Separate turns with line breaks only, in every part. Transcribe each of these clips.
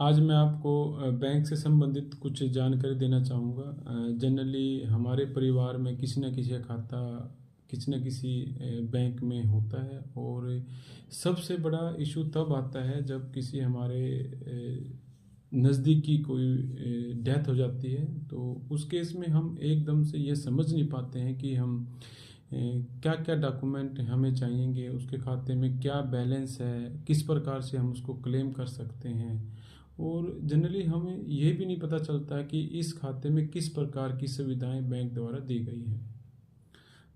आज मैं आपको बैंक से संबंधित कुछ जानकारी देना चाहूँगा। जनरली हमारे परिवार में किसी न किसी का खाता किसी न किसी बैंक में होता है, और सबसे बड़ा इशू तब आता है जब किसी हमारे नज़दीकी कोई डेथ हो जाती है। तो उस केस में हम एकदम से ये समझ नहीं पाते हैं कि हम क्या क्या डॉक्यूमेंट हमें चाहिएंगे, उसके खाते में क्या बैलेंस है, किस प्रकार से हम उसको क्लेम कर सकते हैं। और जनरली हमें ये भी नहीं पता चलता कि इस खाते में किस प्रकार की सुविधाएं बैंक द्वारा दी गई हैं।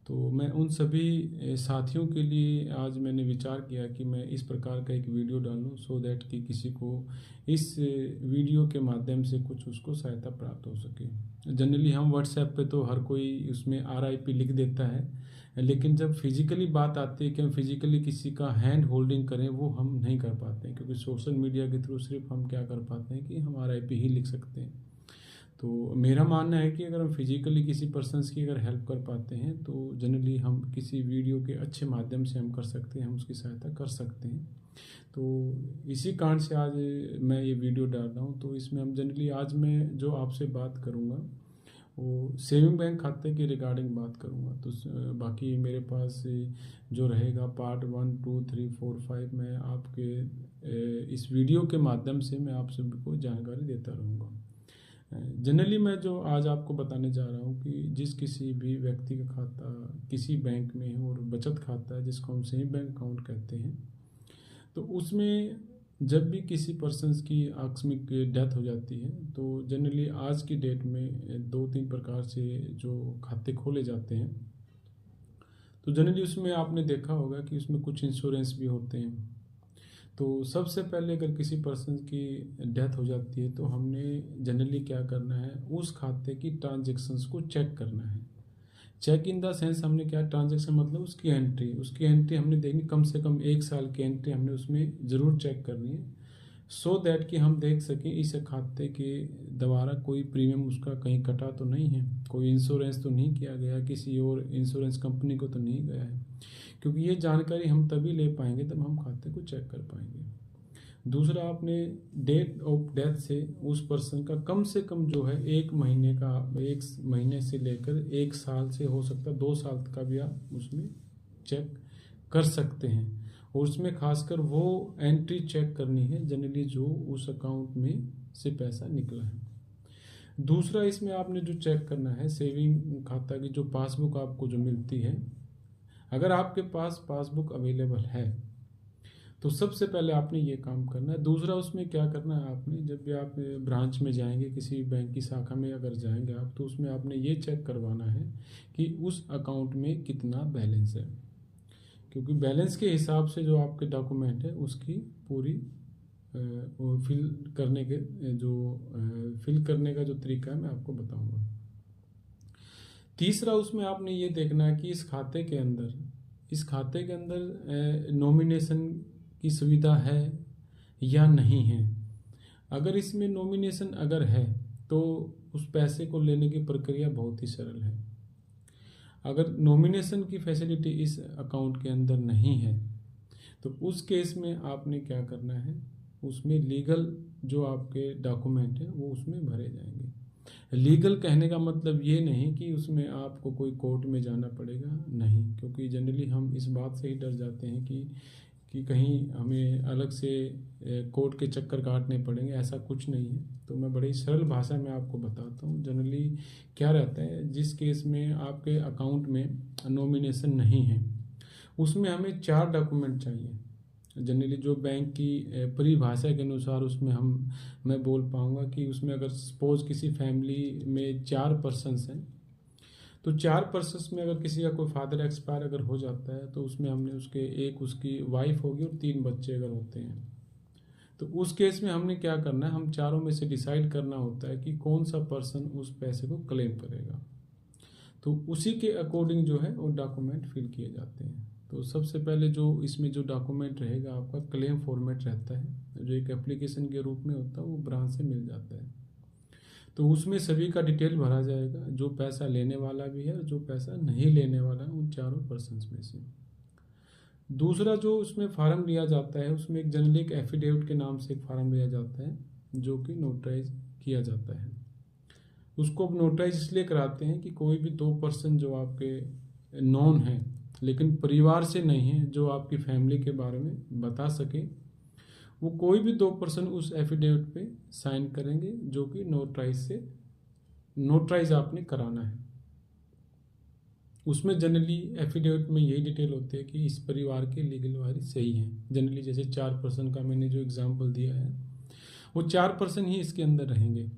तो मैं उन सभी साथियों के लिए आज मैंने विचार किया कि मैं इस प्रकार का एक वीडियो डालूं, सो दैट कि किसी को इस वीडियो के माध्यम से कुछ उसको सहायता प्राप्त हो सके। जनरली हम व्हाट्सएप पे तो हर कोई उसमें RIP लिख देता है, लेकिन जब फिजिकली बात आती है कि हम फिजिकली किसी का हैंड होल्डिंग करें, वो हम नहीं कर पाते हैं, क्योंकि सोशल मीडिया के थ्रू सिर्फ हम क्या कर पाते हैं कि हम RIP ही लिख सकते हैं। तो मेरा मानना है कि अगर हम फिजिकली किसी पर्सन्स की अगर हेल्प कर पाते हैं, तो जनरली हम किसी वीडियो के अच्छे माध्यम से हम कर सकते हैं, हम उसकी सहायता कर सकते हैं। तो इसी कारण से आज मैं ये वीडियो डाल रहा हूँ। तो इसमें हम जनरली आज मैं जो आपसे बात करूँगा वो सेविंग बैंक खाते के रिगार्डिंग बात करूँगा। तो बाकी मेरे पास जो रहेगा पार्ट 1, 2, 3, 4, 5 मैं आपके इस वीडियो के माध्यम से मैं आप सभी को जानकारी देता रहूँगा। जनरली मैं जो आज आपको बताने जा रहा हूँ कि जिस किसी भी व्यक्ति का खाता किसी बैंक में है और बचत खाता है जिसको हम सेविंग बैंक अकाउंट कहते हैं, तो उसमें जब भी किसी पर्सन्स की आकस्मिक डेथ हो जाती है, तो जनरली आज की डेट में 2-3 प्रकार से जो खाते खोले जाते हैं। तो जनरली उसमें आपने देखा होगा कि उसमें कुछ इंश्योरेंस भी होते हैं। तो सबसे पहले अगर किसी पर्सन की डेथ हो जाती है, तो हमने जनरली क्या करना है, उस खाते की ट्रांजैक्शंस को चेक करना है। चेक इन द सेंस हमने क्या, ट्रांजैक्शन मतलब उसकी एंट्री हमने देखनी, कम से कम 1 साल की एंट्री हमने उसमें ज़रूर चेक करनी है, सो दैट कि हम देख सकें इस खाते के द्वारा कोई प्रीमियम उसका कहीं कटा तो नहीं है, कोई इंश्योरेंस तो नहीं किया गया, किसी और इंश्योरेंस कंपनी को तो नहीं गया है। क्योंकि ये जानकारी हम तभी ले पाएंगे तब हम खाते को चेक कर पाएंगे। दूसरा, आपने डेट ऑफ डेथ से उस पर्सन का कम से कम जो है 1 महीने से लेकर 1 साल से हो सकता है 2 साल का भी आप उसमें चेक कर सकते हैं। और उसमें खासकर वो एंट्री चेक करनी है जनरली जो उस अकाउंट में से पैसा निकला है। दूसरा, इसमें आपने जो चेक करना है सेविंग खाता की जो पासबुक आपको जो मिलती है, अगर आपके पास पासबुक अवेलेबल है तो सबसे पहले आपने ये काम करना है। दूसरा, उसमें क्या करना है, आपने जब भी आप ब्रांच में जाएंगे, किसी बैंक की शाखा में अगर जाएंगे आप, तो उसमें आपने ये चेक करवाना है कि उस अकाउंट में कितना बैलेंस है। क्योंकि बैलेंस के हिसाब से जो आपके डॉक्यूमेंट है उसकी पूरी फिल करने का जो तरीका है मैं आपको बताऊंगा। तीसरा, उसमें आपने ये देखना है कि इस खाते के अंदर नॉमिनेशन की सुविधा है या नहीं है। अगर इसमें नॉमिनेशन अगर है तो उस पैसे को लेने की प्रक्रिया बहुत ही सरल है। अगर नॉमिनेशन की फैसिलिटी इस अकाउंट के अंदर नहीं है, तो उस केस में आपने क्या करना है, उसमें लीगल जो आपके डॉक्यूमेंट है वो उसमें भरे जाएंगे। लीगल कहने का मतलब ये नहीं कि उसमें आपको कोई कोर्ट में जाना पड़ेगा, नहीं, क्योंकि जनरली हम इस बात से ही डर जाते हैं कि कहीं हमें अलग से कोर्ट के चक्कर काटने पड़ेंगे। ऐसा कुछ नहीं है। तो मैं बड़ी सरल भाषा में आपको बताता हूँ। जनरली क्या रहता है, जिस केस में आपके अकाउंट में नॉमिनेशन नहीं है, उसमें हमें 4 डॉक्यूमेंट चाहिए। जनरली जो बैंक की परिभाषा के अनुसार उसमें मैं बोल पाऊँगा कि उसमें अगर सपोज किसी फैमिली में 4 पर्सन्स हैं, तो 4 पर्सन्स में अगर किसी का कोई फादर एक्सपायर अगर हो जाता है, तो उसमें हमने उसकी वाइफ होगी और 3 बच्चे अगर होते हैं, तो उस केस में हमने क्या करना है, हम चारों में से डिसाइड करना होता है कि कौन सा पर्सन उस पैसे को क्लेम करेगा। तो उसी के अकॉर्डिंग जो है वो डॉक्यूमेंट फिल किए जाते हैं। तो सबसे पहले जो इसमें जो डॉक्यूमेंट रहेगा आपका क्लेम फॉर्मेट रहता है, जो एक एप्लीकेशन के रूप में होता है, वो ब्रांच से मिल जाता है। तो उसमें सभी का डिटेल भरा जाएगा, जो पैसा लेने वाला भी है और जो पैसा नहीं लेने वाला है, उन चारों पर्सन्स में से। दूसरा, जो उसमें फार्म लिया जाता है, उसमें एक जनरली एक एफिडेविट के नाम से एक फार्म लिया जाता है, जो कि नोटराइज किया जाता है। उसको नोटराइज इसलिए कराते हैं कि कोई भी 2 पर्सन जो आपके नॉन हैं लेकिन परिवार से नहीं है, जो आपकी फैमिली के बारे में बता सके, वो कोई भी 2 पर्सन उस एफिडेविट पे साइन करेंगे जो कि नोटराइज आपने कराना है। उसमें जनरली एफिडेविट में यही डिटेल होती है कि इस परिवार के लीगल वारिस सही हैं। जनरली जैसे 4 पर्सन का मैंने जो एग्जांपल दिया है, वो 4 पर्सन ही इसके अंदर रहेंगे।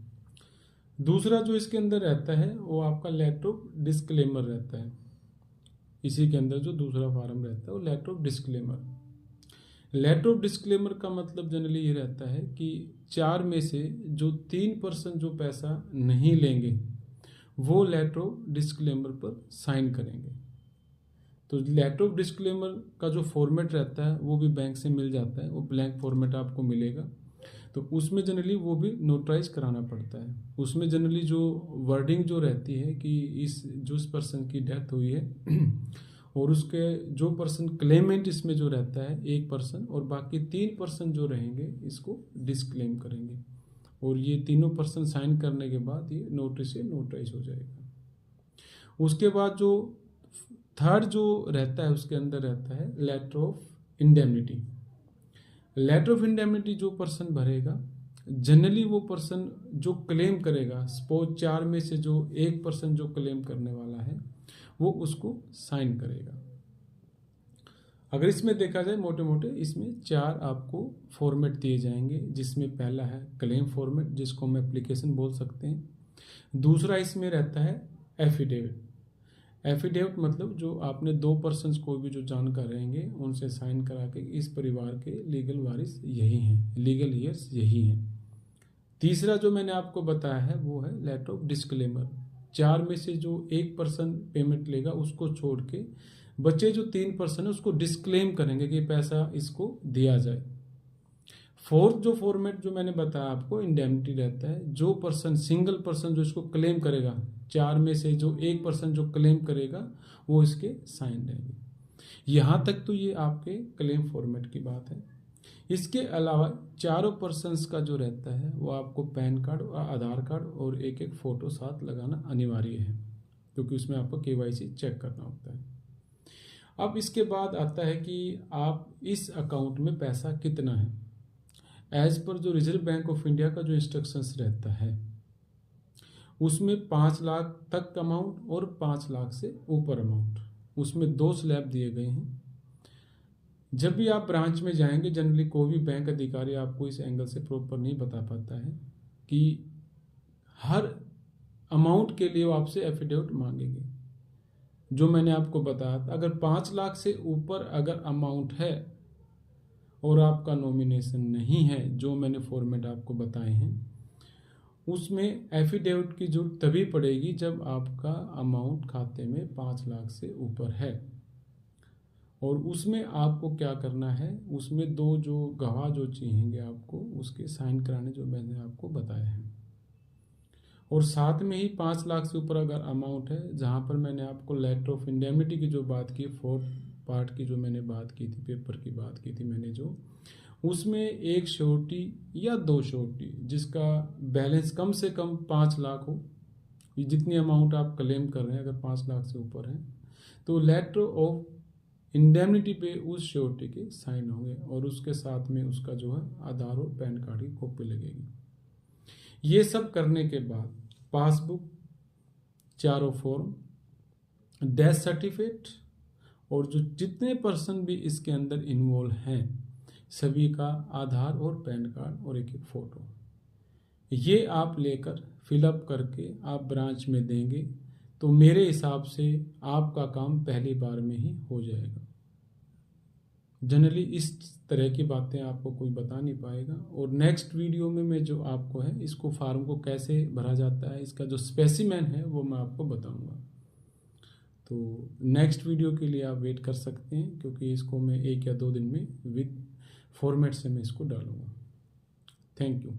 दूसरा जो इसके अंदर रहता है वो आपका लेटर ऑफ डिस्क्लेमर रहता है। इसी के अंदर जो दूसरा फॉर्म रहता है वो letter of disclaimer. Letter of disclaimer का मतलब जनरली ये रहता है कि 4 में से जो 3 पर्सन जो पैसा नहीं लेंगे वो लेटर ऑफ डिस्क्लेमर पर साइन करेंगे। तो लेटर ऑफ डिस्क्लेमर का जो फॉर्मेट रहता है वो भी बैंक से मिल जाता है, वो ब्लैंक फॉर्मेट आपको मिलेगा। तो उसमें जनरली वो भी नोटराइज कराना पड़ता है। उसमें जनरली जो वर्डिंग जो रहती है कि इस पर्सन की डेथ हुई है और उसके जो पर्सन क्लेमेंट इसमें जो रहता है 1 पर्सन, और बाकी 3 पर्सन जो रहेंगे इसको डिस्क्लेम करेंगे, और ये तीनों पर्सन साइन करने के बाद ये नोटिस से नोटराइज हो जाएगा। उसके बाद जो थर्ड जो रहता है उसके अंदर रहता है letter of indemnity. Letter of indemnity जो पर्सन भरेगा, जनरली वो पर्सन जो क्लेम करेगा, सपोज 4 में से जो 1 पर्सन जो क्लेम करने वाला है वो उसको साइन करेगा। अगर इसमें देखा जाए मोटे मोटे इसमें 4 आपको फॉर्मेट दिए जाएंगे, जिसमें पहला है क्लेम फॉर्मेट जिसको हम एप्लीकेशन बोल सकते हैं। दूसरा इसमें रहता है एफिडेविट। एफिडेविट मतलब जो आपने 2 पर्सन्स कोई भी जो जानकार रहेंगे उनसे साइन करा के इस परिवार के लीगल वारिस यही हैं, लीगल ईयर्स यही हैं। तीसरा जो मैंने आपको बताया है वो है लेटर ऑफ डिस्क्लेमर। 4 में से जो 1 पर्सन पेमेंट लेगा उसको छोड़ के बचे जो 3 पर्सन है उसको डिस्क्लेम करेंगे कि पैसा इसको दिया जाए। फोर्थ जो फॉर्मेट जो मैंने बताया आपको इंडेमनिटी रहता है। जो पर्सन सिंगल पर्सन जो इसको क्लेम करेगा, 4 में से जो 1 पर्सन जो क्लेम करेगा वो इसके साइन रहेंगे। यहाँ तक तो ये आपके क्लेम फॉर्मेट की बात है। इसके अलावा चारों पर्सन्स का जो रहता है वो आपको पैन कार्ड और आधार कार्ड और एक एक फ़ोटो साथ लगाना अनिवार्य है, क्योंकि उसमें आपको KYC चेक करना होता है। अब इसके बाद आता है कि आप इस अकाउंट में पैसा कितना है। एज पर जो रिजर्व बैंक ऑफ इंडिया का जो इंस्ट्रक्शंस रहता है उसमें 5 लाख तक का अमाउंट और 5 लाख से ऊपर अमाउंट, उसमें 2 स्लैब दिए गए हैं। जब भी आप ब्रांच में जाएंगे, जनरली कोई भी बैंक अधिकारी आपको इस एंगल से प्रॉपर नहीं बता पाता है कि हर अमाउंट के लिए वो आपसे एफिडेविट मांगेंगे। जो मैंने आपको बताया था, अगर 5 लाख से ऊपर अगर अमाउंट है और आपका नॉमिनेशन नहीं है, जो मैंने फॉर्मेट आपको बताए हैं, उसमें एफिडेविट की जरूरत तभी पड़ेगी जब आपका अमाउंट खाते में 5 लाख से ऊपर है। और उसमें आपको क्या करना है, उसमें 2 जो गवाह जो चाहिएंगे आपको, उसके साइन कराने जो मैंने आपको बताया है। और साथ में ही 5 लाख से ऊपर अगर अमाउंट है, जहाँ पर मैंने आपको लेटर ऑफ इंडेमनिटी की जो बात की, 4th पार्ट की जो मैंने बात की थी, पेपर की बात की थी मैंने, जो उसमें 1 श्योरिटी या 2 श्योरिटी जिसका बैलेंस कम से कम 5 लाख हो, जितनी अमाउंट आप क्लेम कर रहे हैं अगर 5 लाख से ऊपर है, तो लेटर ऑफ इंडेमनिटी पे उस श्योरिटी के साइन होंगे और उसके साथ में उसका जो है आधार और पैन कार्ड की कॉपी लगेगी। ये सब करने के बाद पासबुक, चारों फॉर्म, डेथ सर्टिफिकेट और जो जितने पर्सन भी इसके अंदर इन्वॉल्व हैं सभी का आधार और पैन कार्ड और एक एक फ़ोटो, ये आप लेकर फिलअप करके आप ब्रांच में देंगे तो मेरे हिसाब से आपका काम पहली बार में ही हो जाएगा। जनरली इस तरह की बातें आपको कोई बता नहीं पाएगा। और नेक्स्ट वीडियो में मैं जो आपको है इसको फार्म को कैसे भरा जाता है, इसका जो स्पेसिमेन है वो मैं आपको बताऊंगा। तो नेक्स्ट वीडियो के लिए आप वेट कर सकते हैं, क्योंकि इसको मैं 1 या 2 दिन में विद फॉर्मेट से मैं इसको डालूंगा। Thank you.